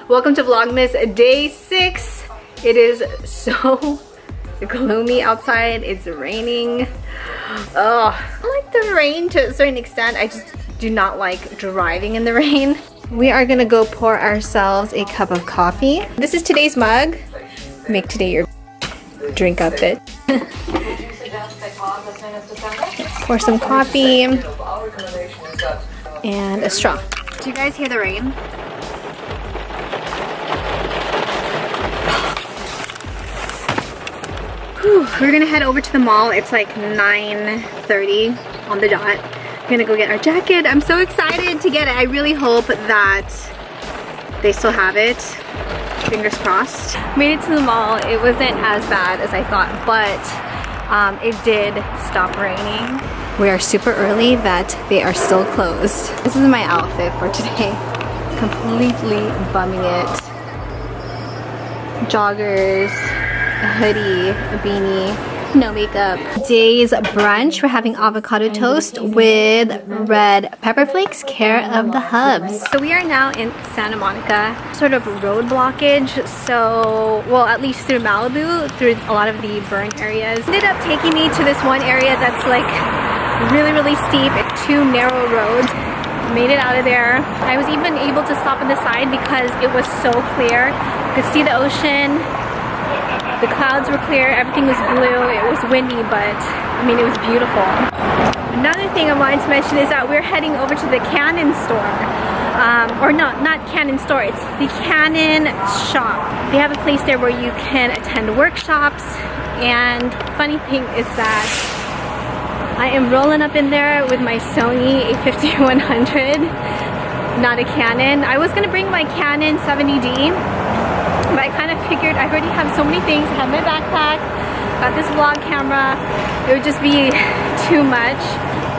Welcome to Vlogmas day 6. It is so gloomy outside. It's raining. Oh, I like the rain to a certain extent. I just do not like driving in the rain. We are gonna go pour ourselves a cup of coffee. This is today's mug. Make today your drink up it. Pour some coffee and a straw. Do you guys hear the rain? Whew. We're gonna head over to the mall. It's like 9:30 on the dot. We're gonna go get our jacket. I'm so excited to get it. I really hope that they still have it. Fingers crossed. Made it to the mall. It wasn't as bad as I thought, but it did stop raining. We are super early that they are still closed. This is my outfit for today. Completely bumming it. Joggers, a hoodie, a beanie, no makeup. Today's brunch, we're having avocado toast with red pepper flakes, care of the hubs. So we are now in Santa Monica, sort of road blockage. So, well, at least through Malibu, through a lot of the burn areas. Ended up taking me to this one area that's like really steep, 2 narrow roads. Made it out of there. I was even able to stop on the side because it was so clear. You could see the ocean. The clouds were clear, everything was blue, it was windy, but I mean, it was beautiful. Another thing I wanted to mention is that we're heading over to the Canon store. Or no, not Canon store, it's the Canon shop. They have a place there where you can attend workshops, and funny thing is that I am rolling up in there with my Sony a5100, not a Canon. I was gonna bring my Canon 70D, but I kind of figured I already have so many things. I have my backpack, got this vlog camera. It would just be too much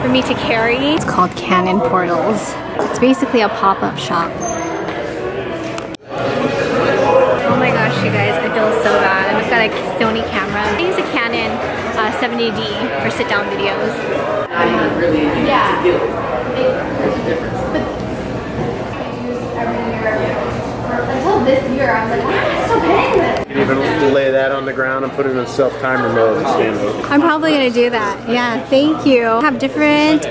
for me to carry. It's called Canon Portals. It's basically a pop-up shop. Oh my gosh, you guys, I feel so bad. I've got a Sony camera. I use a Canon 70D for sit-down videos. Yeah. Until this year, I was like, I'm still paying this. You can even lay that on the ground and put it in self-timer mode and stand up. I'm probably gonna do that. Yeah, thank you. I have different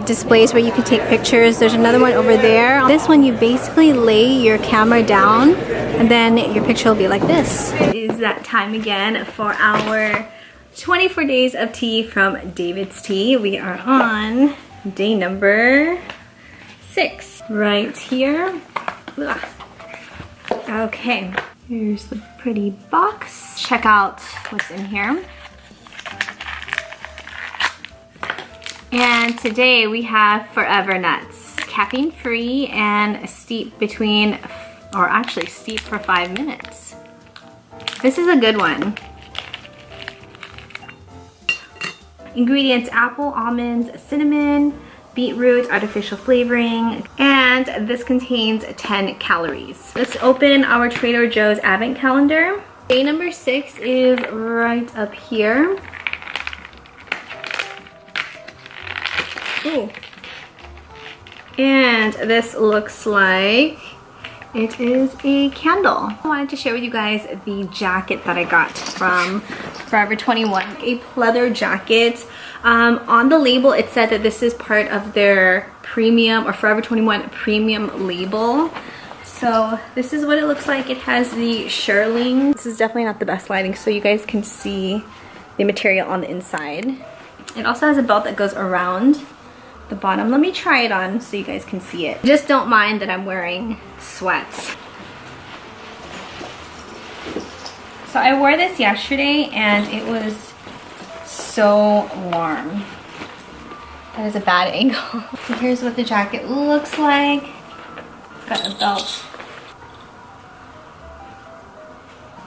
displays where you can take pictures. There's another one over there. This one, you basically lay your camera down and then your picture will be like this. It is that time again for our 24 days of tea from David's Tea. We are on day number 6 right here. Ugh. Okay, here's the pretty box. Check out what's in here. And today we have Forever Nuts, caffeine free and steep between, or actually steep for 5 minutes. This is a good one. Ingredients: apple, almonds, cinnamon, beetroot, artificial flavoring, and this contains 10 calories. Let's open our Trader Joe's advent calendar. Day number 6 is right up here. Ooh. And this looks like it is a candle. I wanted to share with you guys the jacket that I got from Forever 21, a pleather jacket. On the label it said that this is part of their premium or Forever 21 premium label. So this is what it looks like. It has the shearling. This is definitely not the best lighting, so you guys can see the material on the inside. It also has a belt that goes around the bottom. Let me try it on so you guys can see it. Just don't mind that I'm wearing sweats. So I wore this yesterday and it was so warm. That is a bad angle. So here's what the jacket looks like. It's got a belt.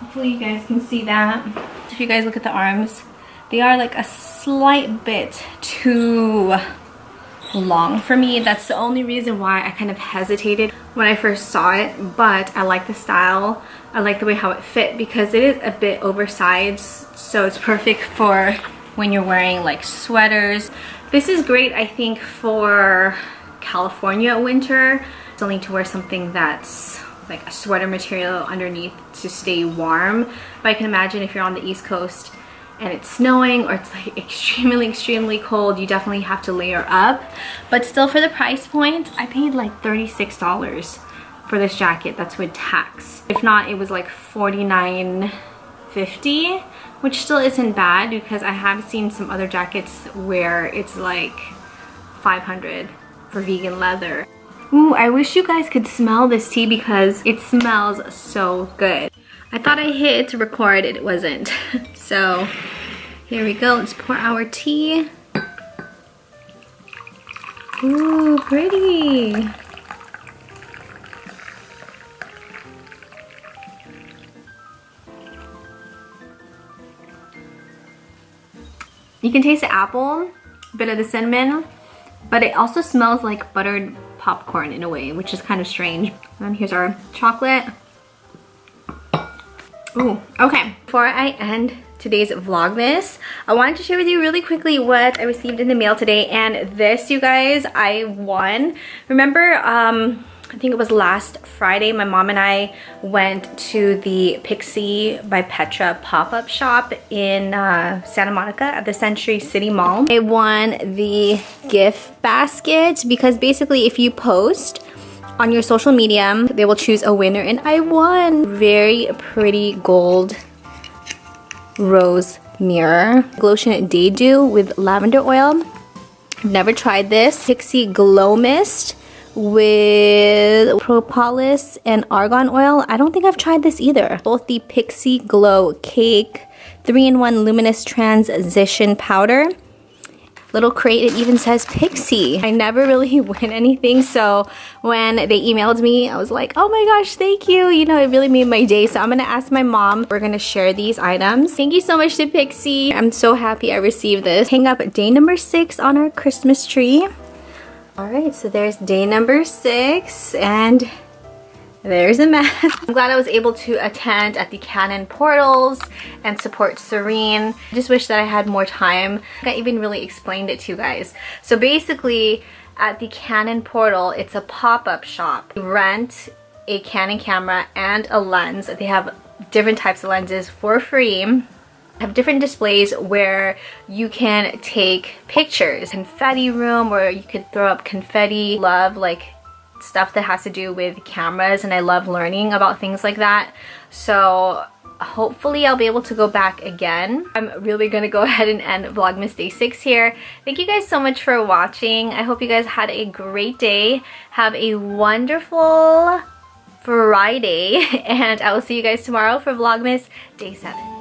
Hopefully you guys can see that. If you guys look at the arms, they are like a slight bit too long for me. That's the only reason why I kind of hesitated when I first saw it, but I like the style. I like the way how it fit because it is a bit oversized, so it's perfect for when you're wearing like sweaters. This is great, I think, for California winter. Still need to wear something that's like a sweater material underneath to stay warm. But I can imagine if you're on the East Coast and it's snowing or it's like extremely cold, you definitely have to layer up. But still, for the price point, I paid like $36 for this jacket. That's with tax. If not, it was like $49.50, which still isn't bad because I have seen some other jackets where it's like $500 for vegan leather. Ooh, I wish you guys could smell this tea because it smells so good. I thought I hit record, it wasn't. So here we go, let's pour our tea. Ooh, pretty. You can taste the apple, a bit of the cinnamon, but it also smells like buttered popcorn in a way, which is kind of strange. And here's our chocolate. Ooh, okay. Before I end today's Vlogmas, I wanted to share with you really quickly what I received in the mail today. And this, you guys, I won. Remember, I think it was last Friday, my mom and I went to the Pixie by Petra pop-up shop in Santa Monica at the Century City Mall. I won the gift basket because basically if you post on your social media, they will choose a winner, and I won. Very pretty gold rose mirror. Glotion Day Dew with lavender oil. I've never tried this. Pixie Glow Mist with propolis and argan oil. I don't think I've tried this either. Both the Pixie Glow Cake 3-in-1 Luminous Transition Powder. Little crate, it even says Pixie. I never really win anything, so when they emailed me, I was like, oh my gosh, thank you. You know, it really made my day. So I'm gonna ask my mom. We're gonna share these items. Thank you so much to Pixie. I'm so happy I received this. Hang up day number 6 on our Christmas tree. All right, so there's day number 6, and there's a mess. I'm glad I was able to attend at the Canon portals and support Serene. I just wish that I had more time. I even really explained it to you guys. So basically, at the Canon portal, it's a pop-up shop. You rent a Canon camera and a lens. They have different types of lenses for free. Have different displays where you can take pictures. Confetti room where you could throw up confetti. Love like stuff that has to do with cameras, and I love learning about things like that. So hopefully I'll be able to go back again. I'm really gonna go ahead and end Vlogmas Day 6 here. Thank you guys so much for watching. I hope you guys had a great day. Have a wonderful Friday, and I will see you guys tomorrow for Vlogmas Day 7.